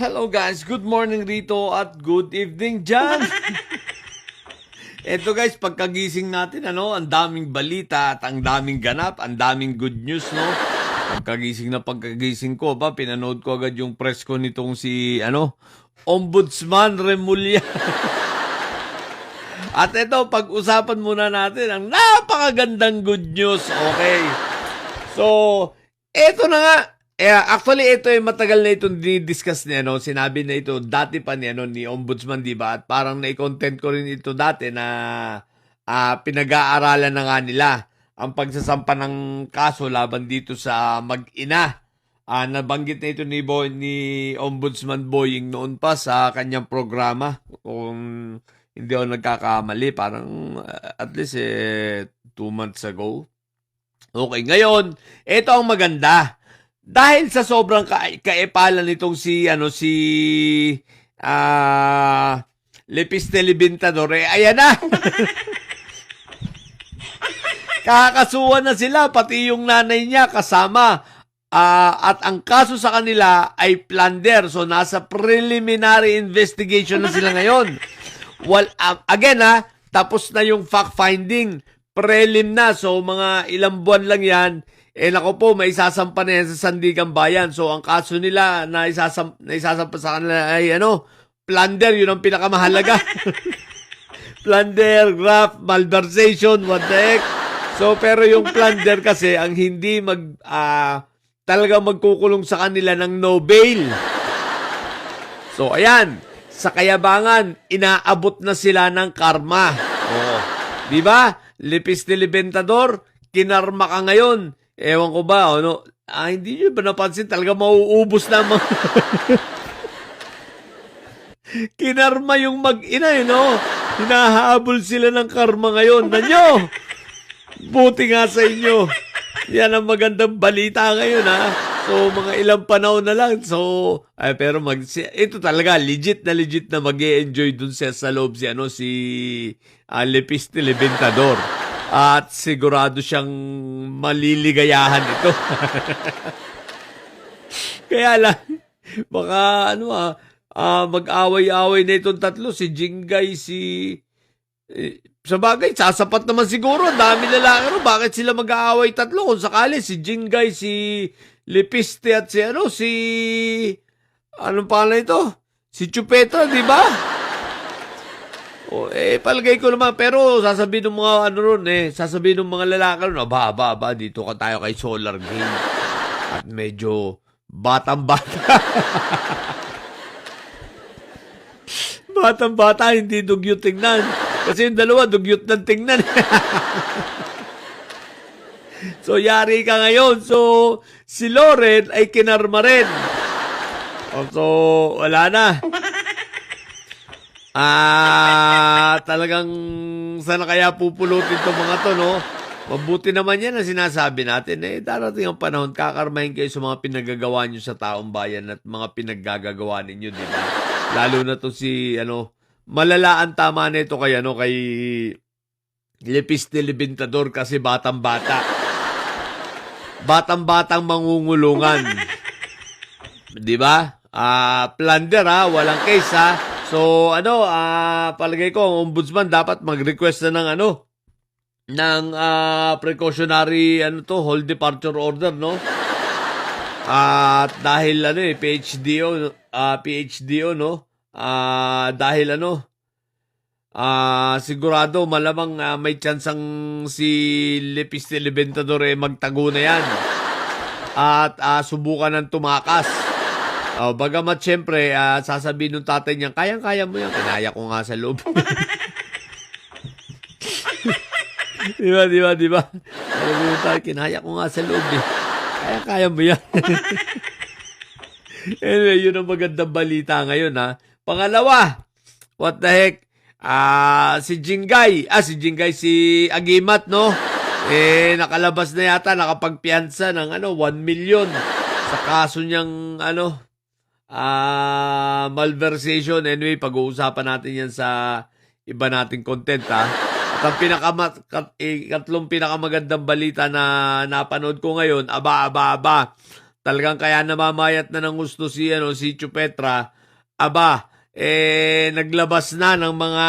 Hello guys, good morning rito at good evening dyan. Eto guys, pagkagising natin, ang daming balita at ang daming ganap, ang daming good news, no? Pagkagising ko, pinanood ko agad yung press ko nitong si, Ombudsman Remulla. At ito, pag-usapan muna natin ang napakagandang good news, okay? So, eto na nga. Actually, ito ay matagal na itong dinidiscuss niya, no? Sinabi na ito dati pa ni, ni Ombudsman, di ba? At parang na-content ko rin ito dati na pinag-aaralan na nga nila ang pagsasampa ng kaso laban dito sa mag-ina. Nabanggit na ito ni Ombudsman Boying noon pa sa kanyang programa. Kung hindi ako nagkakamali, parang at least 2 months ago. Okay, ngayon, ito ang maganda. Dahil sa sobrang kaepalan nitong si Lepis Telebintador, ayan na. Kakasuhan na sila, pati yung nanay niya kasama. At ang kaso sa kanila ay plunder. So, nasa preliminary investigation na sila ngayon. Again, tapos na yung fact-finding. Prelim na. So, mga ilang buwan lang yan. Nako po, may isasampa na yan sa Sandigan Bayan. So, ang kaso nila na isasampa sa kanila ay plunder. Yun ang pinakamahalaga. Plunder, graft, malversation, what the heck. So, pero yung plunder kasi, ang hindi talaga magkukulong sa kanila ng no bail. So, ayan. Sa Kayabangan, inaabot na sila ng karma. Oh. Di ba? Lepis Telebintador, kinarma ka ngayon. Ewan ko ba, hindi nyo ba napansin? Talaga mauubos na mga... Kinarma yung mag-ina, hinahabol sila ng karma ngayon. Nanyo! Buti nga sa inyo. Yan ang magandang balita ngayon, So, mga ilang panahon na lang. So, pero ito talaga, legit na mag-e-enjoy dun sa loob si Lepis Telebintador. At sigurado siyang maliligayahan ito. Kaya lang, baka mag-away-away na itong tatlo. Si Jingay, sa bagay, sasapat naman siguro. Ang dami lalaki. Bakit sila mag-aaway tatlo? Kung sakali, si Jingay, si Lepiste at anong pangalan ito? Si Chupeta, di ba? Palagay ko naman, pero sasabihin ng mga sasabihin ng mga lalaki ron, dito ka tayo kay Solar Game. At medyo batang-bata. Batang-bata, hindi dugyot tingnan. Kasi yung dalawa, dugyot ng tingnan. So, yari ka ngayon. So, si Loren ay kinarma rin. So, wala na. Talagang sana kaya pupulutin itong mga to, Mabuti naman yan ang sinasabi natin. Darating ang panahon, kakarmahin kayo sa mga pinagagawa nyo sa taong bayan at mga pinaggagawa ninyo, di ba? Lalo na to si, malala ang tama nito kay Lepis Telebintador kasi batang-bata. Batang-batang mangungulungan. Di ba? Plunder, walang case, So, palagay ko, ang ombudsman dapat mag-request na ng precautionary, hold departure order, At dahil, PhDO, dahil, sigurado, malamang may chansang si Lepis Telebintador magtago na yan. At subukan ng tumakas. Bagamat syempre, sasabihin ng tatay niya, kayang-kaya mo yan. Kinaya ko nga sa loob. Di ba? Sabi ng tatay, kinaya ko nga sa loob. Kayang-kaya mo yan. Anyway, yun ang magandang balita ngayon, Pangalawa, what the heck? Si Jingay, si Agimat, nakalabas na yata, nakapagpiyansa ng 1 million sa kaso niyang, malversation. Anyway, pag-uusapan natin yan sa iba nating content, At ang katlong pinakamagandang balita na napanood ko ngayon, talagang kaya namamayat na ng gusto si, si Chupetra, aba, naglabas na ng mga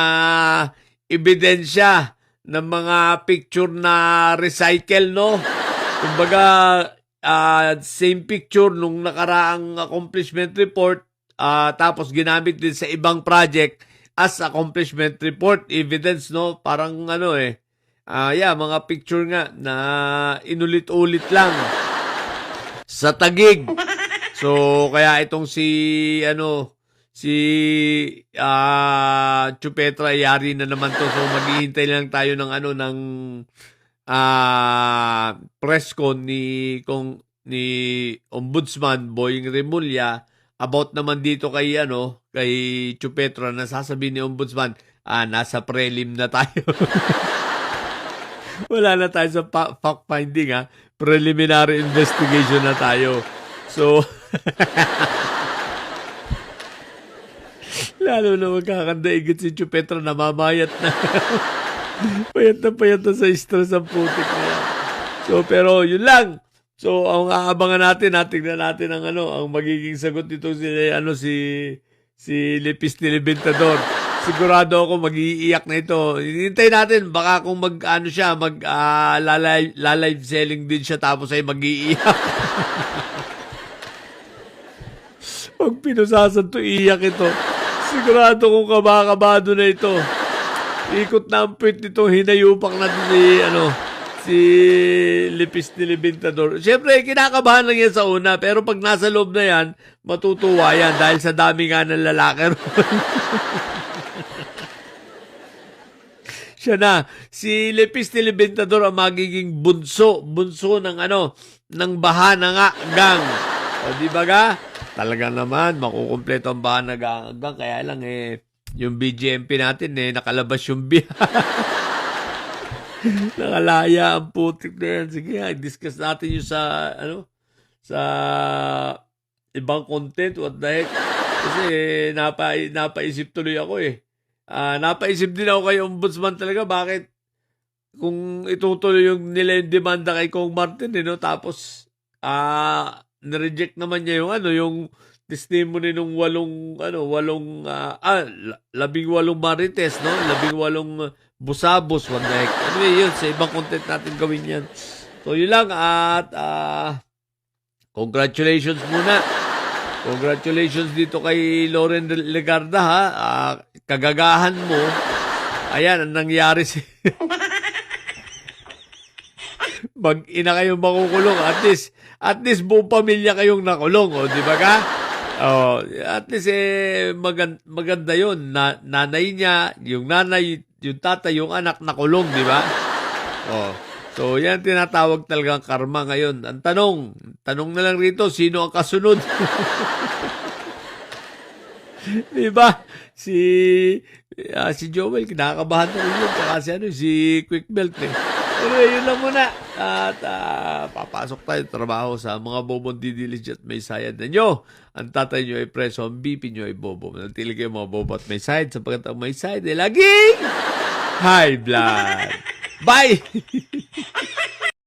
ebidensya ng mga picture na recycle, no? Kumbaga, same picture nung nakaraang accomplishment report, tapos ginamit din sa ibang project as accomplishment report evidence, no? Parang mga picture nga na inulit-ulit lang sa Taguig. So kaya itong si Chupetra, yari na naman to. So maghihintay lang tayo ng press con ni Ombudsman Boying Remulla about naman dito kay Chupetra, na sasabihin ni Ombudsman, nasa prelim na tayo. Wala na tayo sa fact finding, preliminary investigation na tayo. So lalo na magkakandaigit si Chupetra, namamayat na. Payat na sa stress ang putik na yan. So, pero yun lang. So, ang aabangan natin, tingnan natin ang magiging sagot nito si Lepis Nilibintador. Sigurado ako mag-iiyak na ito. Hinintay natin, baka kung live selling din siya tapos ay mag-iiyak. Pag pinusasan to, iiyak ito. Sigurado kung kabakabado na ito. Ikot na ang puwit nitong hinayupak natin si Lepis Nilibintador. Siyempre, kinakabahan lang yan sa una, pero pag nasa loob na yan, matutuwa yan dahil sa dami nga ng lalaki. Siya na, si Lepis Nilibintador ang magiging bunso ng Bahana Gang. O di ba ga? Talaga naman, makukumpleto ang Bahana Gang. Kaya lang yung BGMP natin nakalabas yung nakalaya ang putik na yan. Sige, discuss natin yung sa ibang content. What the heck? Kasi napaisip tuloy ako napaisip din ako kay Ombudsman talaga, bakit kung itutuloy nila yung demanda kay Kong Martin, tapos na-reject naman niya yung testimony nung 18 marites, no? 18 busabos, what the heck. Anyway, yun, sa ibang content natin gawin yan. So, yun lang, at congratulations muna. Congratulations dito kay Loren Legarda, kagagahan mo. Ayan, ang nangyari mag-ina kayong makukulong. At least buong pamilya kayong nakulong, di ba ka? At least maganda yun. Nanay niya, yung nanay, yung tatay, yung anak nakulong, di ba? So yan tinatawag talagang karma ngayon. Ang tanong na lang rito, sino ang kasunod? Di ba? Si Joel, kinakabahan na rin yun. Tsaka si Quick Belt Anyway, yun lang muna. At papasok tayo trabaho sa mga bobong didiligent at may sayad na nyo. Ang tatay nyo ay preso, ang BP nyo ay bobo. Manatili kayo mga bobo at may sayad, sapagkat ang may sayad ay laging high blood. Bye!